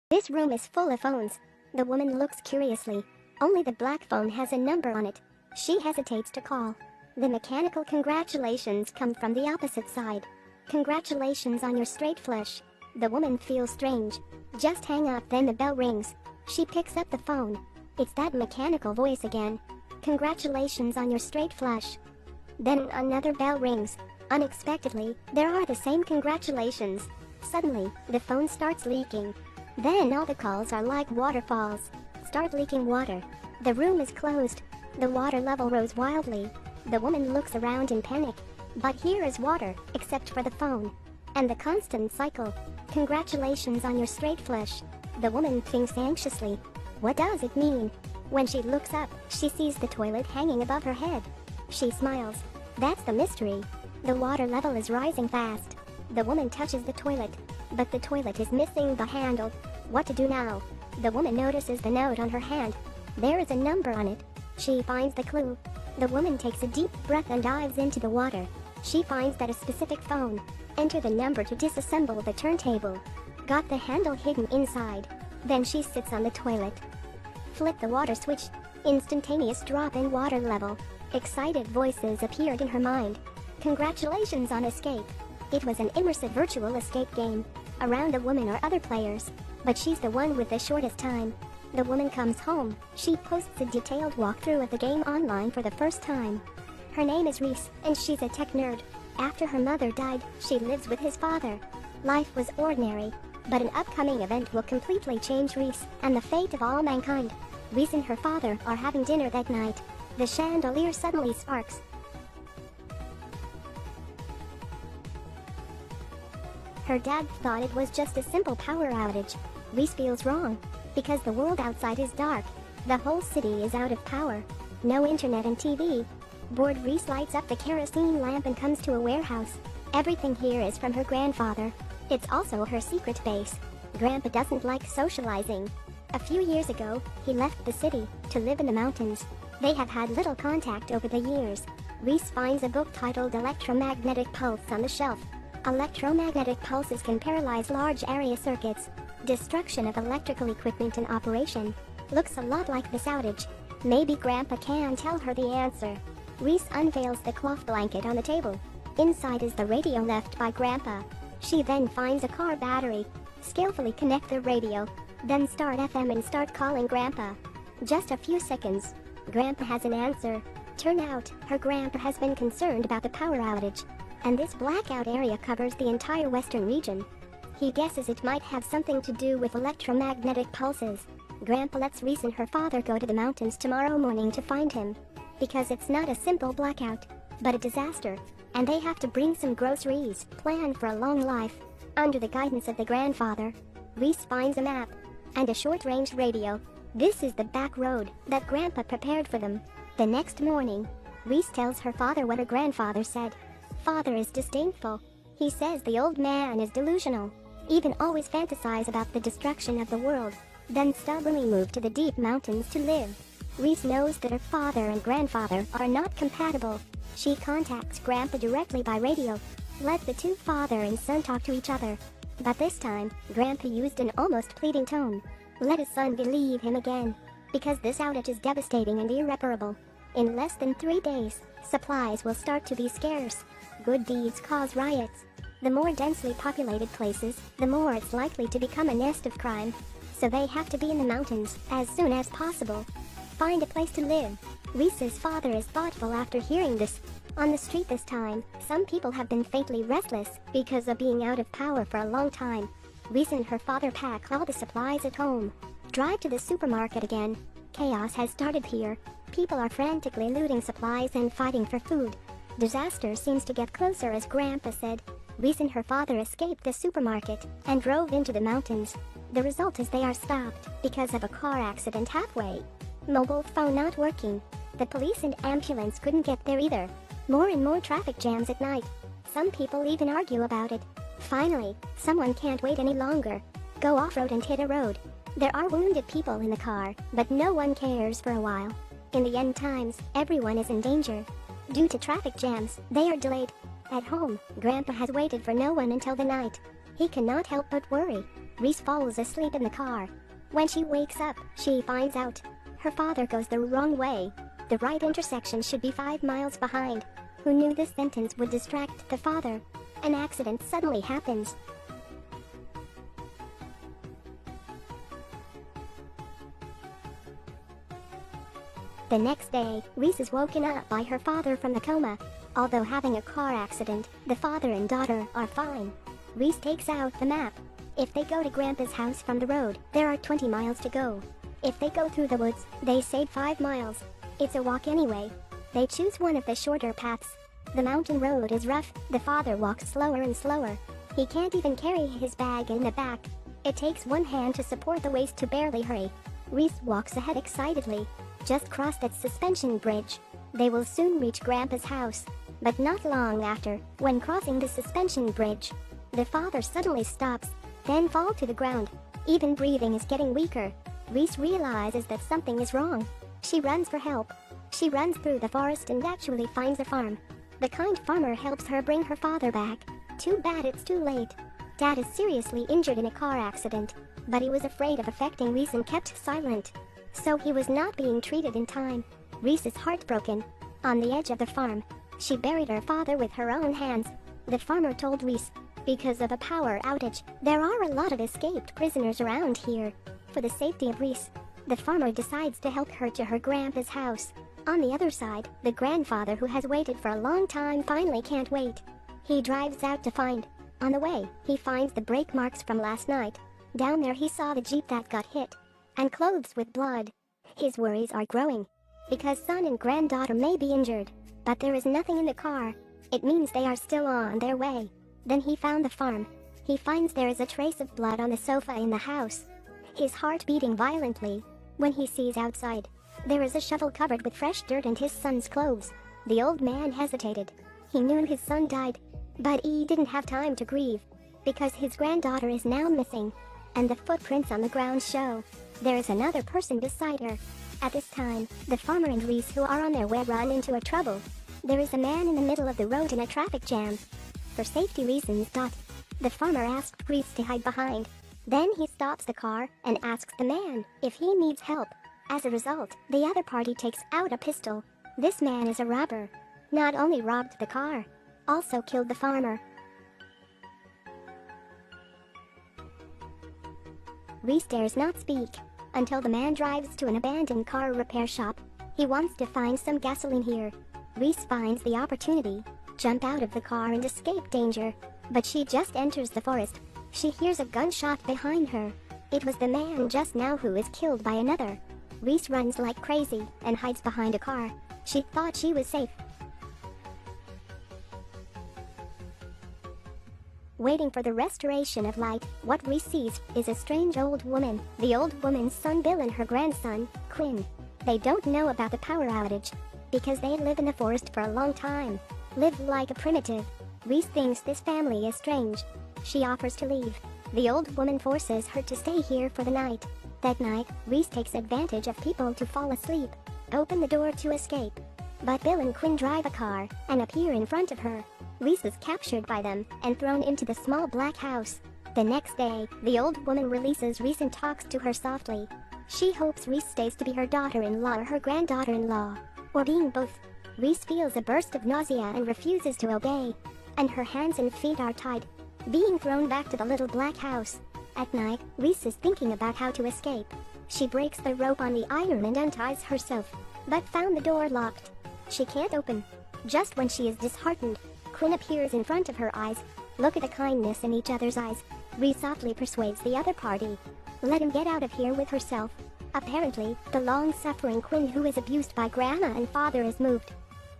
This room is full of phones. The woman looks curiously. Only the black phone has a number on it. She hesitates to call. The mechanical congratulations come from the opposite side. Congratulations on your straight flush. The woman feels strange. Just hang up, then the bell rings. She picks up the phone. It's that mechanical voice again. Congratulations on your straight flush. Then another bell rings. Unexpectedly, there are the same congratulations. Suddenly, the phone starts leaking. Then all the calls are like waterfalls. Start leaking water. The room is closed. The water level rose wildly. The woman looks around in panic. But here is water, except for the phone. And the constant cycle. Congratulations on your straight flush. The woman thinks anxiously. What does it mean? When she looks up, she sees the toilet hanging above her head. She smiles. That's the mystery. The water level is rising fast. The woman touches the toilet. But the toilet is missing the handle. What to do now? The woman notices the note on her hand. There is a number on it. She finds the clue. The woman takes a deep breath and dives into the water. She finds that a specific phone. Enter the number to disassemble the turntable. Got the handle hidden inside. Then she sits on the toilet. Flip the water switch. Instantaneous drop in water level. Excited voices appeared in her mind. Congratulations on escape. It was an immersive virtual escape game. Around a woman or other players. But she's the one with the shortest time. The woman comes home. She posts a detailed walkthrough of the game online for the first time. Her name is Reese, and she's a tech nerd. After her mother died, she lives with his father. Life was ordinary, but an upcoming event will completely change Reese and the fate of all mankind. Reese and her father are having dinner that night. The chandelier suddenly sparks. Her dad thought it was just a simple power outage. Reese feels wrong, because the world outside is dark. The whole city is out of power. No internet and TV. Bored, Reese lights up the kerosene lamp and comes to a warehouse. Everything here is from her grandfather. It's also her secret base. Grandpa doesn't like socializing. A few years ago, he left the city to live in the mountains. They have had little contact over the years. Reese finds a book titled Electromagnetic Pulse on the shelf. Electromagnetic pulses can paralyze large area circuits. Destruction of electrical equipment in operation. Looks a lot like this outage. Maybe Grandpa can tell her the answer. Reese unveils the cloth blanket on the table. Inside is the radio left by Grandpa. She then finds a car battery. Skillfully connect the radio. Then start FM and start calling Grandpa. Just a few seconds. Grandpa has an answer. Turn out, her grandpa has been concerned about the power outage. And this blackout area covers the entire western region. He guesses it might have something to do with electromagnetic pulses. Grandpa lets Reese and her father go to the mountains tomorrow morning to find him. Because it's not a simple blackout, but a disaster. And they have to bring some groceries, plan for a long life. Under the guidance of the grandfather, Reese finds a map and a short-range radio. This is the back road that Grandpa prepared for them. The next morning, Reese tells her father what her grandfather said. Father is disdainful. He says the old man is delusional. Even always fantasize about the destruction of the world. Then stubbornly move to the deep mountains to live. Reese knows that her father and grandfather are not compatible. She contacts Grandpa directly by radio. Let the two father and son talk to each other. But this time, Grandpa used an almost pleading tone. Let his son believe him again. Because this outage is devastating and irreparable. In less than 3 days, supplies will start to be scarce. Good deeds cause riots. The more densely populated places, the more it's likely to become a nest of crime. So they have to be in the mountains as soon as possible. Find a place to live. Reese's father is thoughtful after hearing this. On the street this time, some people have been faintly restless because of being out of power for a long time. Reese and her father pack all the supplies at home. Drive to the supermarket again. Chaos has started here. People are frantically looting supplies and fighting for food. Disaster seems to get closer, as Grandpa said. Reese and her father escaped the supermarket and drove into the mountains. The result is they are stopped because of a car accident halfway. Mobile phone not working. The police and ambulance couldn't get there either. More and more traffic jams at night. Some people even argue about it. Finally, someone can't wait any longer. Go off-road and hit a road. There are wounded people in the car, but no one cares for a while. In the end times, everyone is in danger. Due to traffic jams, they are delayed. At home, Grandpa has waited for no one until the night. He cannot help but worry. Reese falls asleep in the car. When she wakes up, she finds out her father goes the wrong way. The right intersection should be 5 miles behind. Who knew this sentence would distract the father? An accident suddenly happens. The next day, Reese is woken up by her father from the coma. Although having a car accident, the father and daughter are fine. Reese takes out the map. If they go to Grandpa's house from the road, there are 20 miles to go. If they go through the woods, they save 5 miles. It's a walk anyway. They choose one of the shorter paths. The mountain road is rough. The father walks slower and slower. He can't even carry his bag in the back. It takes one hand to support the waist to barely hurry. Reese walks ahead excitedly. Just crossed its suspension bridge. They will soon reach Grandpa's house. But not long after, when crossing the suspension bridge, the father suddenly stops, then falls to the ground. Even breathing is getting weaker. Reese realizes that something is wrong. She runs for help. She runs through the forest and actually finds a farm. The kind farmer helps her bring her father back. Too bad it's too late. Dad is seriously injured in a car accident, but he was afraid of affecting Reese and kept silent. So he was not being treated in time. Reese is heartbroken. On the edge of the farm, she buried her father with her own hands. The farmer told Reese, because of a power outage, there are a lot of escaped prisoners around here. For the safety of Reese, the farmer decides to help her to her grandpa's house. On the other side, the grandfather who has waited for a long time finally can't wait. He drives out to find. On the way, he finds the brake marks from last night. Down there he saw the jeep that got hit, and clothes with blood. His worries are growing, because son and granddaughter may be injured, but there is nothing in the car. It means they are still on their way. Then he found the farm. He finds there is a trace of blood on the sofa in the house. His heart beating violently. When he sees outside, there is a shovel covered with fresh dirt and his son's clothes. The old man hesitated. He knew his son died, but he didn't have time to grieve, because his granddaughter is now missing, and the footprints on the ground show there is another person beside her. At this time, the farmer and Reese, who are on their way, run into a trouble. There is a man in the middle of the road in a traffic jam. For safety reasons, the farmer asked Reese to hide behind. Then he stops the car and asks the man if he needs help. As a result, the other party takes out a pistol. This man is a robber. Not only robbed the car, also killed the farmer. Reese dares not speak until the man drives to an abandoned car repair shop. He wants to find some gasoline here. Reese finds the opportunity, jump out of the car and escape danger. But she just enters the forest. She hears a gunshot behind her. It was the man just now who is killed by another. Reese runs like crazy and hides behind a car. She thought she was safe. Waiting for the restoration of light, what Reese sees is a strange old woman. The old woman's son Bill and her grandson, Quinn. They don't know about the power outage, because they live in the forest for a long time. Live like a primitive. Reese thinks this family is strange. She offers to leave. The old woman forces her to stay here for the night. That night, Reese takes advantage of people to fall asleep, open the door to escape. But Bill and Quinn drive a car and appear in front of her. Reese is captured by them and thrown into the small black house. The next day, the old woman releases Reese and talks to her softly. She hopes Reese stays to be her daughter-in-law or her granddaughter-in-law, or being both. Reese feels a burst of nausea and refuses to obey, and her hands and feet are tied, being thrown back to the little black house. At night, Reese is thinking about how to escape. She breaks the rope on the iron and unties herself, but found the door locked. She can't open. Just when she is disheartened, Quinn appears in front of her eyes. Look at the kindness in each other's eyes. Reese softly persuades the other party. Let him get out of here with herself. Apparently, the long-suffering Quinn, who is abused by grandma and father, is moved.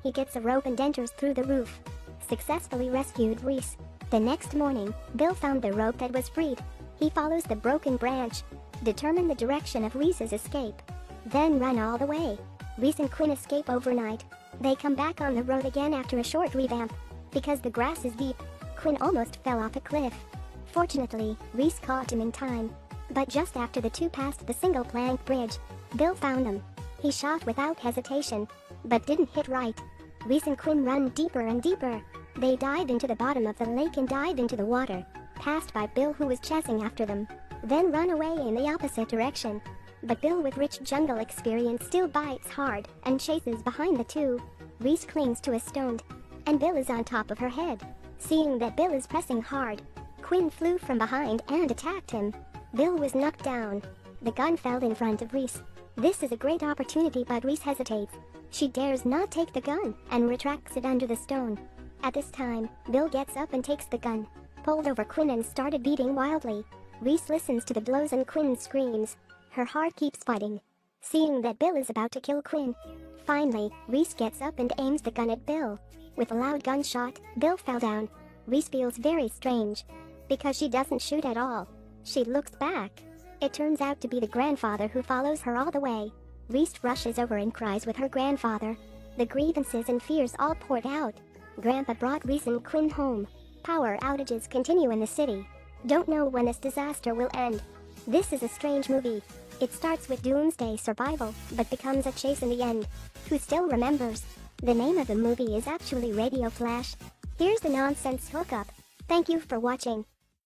He gets a rope and enters through the roof. Successfully rescued Reese. The next morning, Bill found the rope that was freed. He follows the broken branch, determine the direction of Reese's escape, then run all the way. Reese and Quinn escape overnight. They come back on the road again after a short revamp. Because the grass is deep, Quinn almost fell off a cliff. Fortunately, Reese caught him in time. But just after the two passed the single plank bridge, Bill found him. He shot without hesitation, but didn't hit right. Reese and Quinn run deeper and deeper. They dive into the bottom of the lake and dive into the water, passed by Bill, who was chasing after them. then run away in the opposite direction. But Bill, with rich jungle experience, still bites hard and chases behind the two. Reese clings to a stone, and Bill is on top of her head. Seeing that Bill is pressing hard, Quinn flew from behind and attacked him. Bill was knocked down. The gun fell in front of Reese. This is a great opportunity, but Reese hesitates. She dares not take the gun and retracts it under the stone. At this time, Bill gets up and takes the gun, pulled over Quinn and started beating wildly. Reese listens to the blows and Quinn screams. Her heart keeps fighting, seeing that Bill is about to kill Quinn. Finally, Reese gets up and aims the gun at Bill. With a loud gunshot, Bill fell down. Reese feels very strange, because she doesn't shoot at all. She looks back. It turns out to be the grandfather who follows her all the way. Reese rushes over and cries with her grandfather. The grievances and fears all poured out. Grandpa brought Reese and Quinn home. Power outages continue in the city. Don't know when this disaster will end. This is a strange movie. It starts with doomsday survival, but becomes a chase in the end. Who still remembers? The name of the movie is actually Radioflash. Here's the nonsense hookup. Thank you for watching.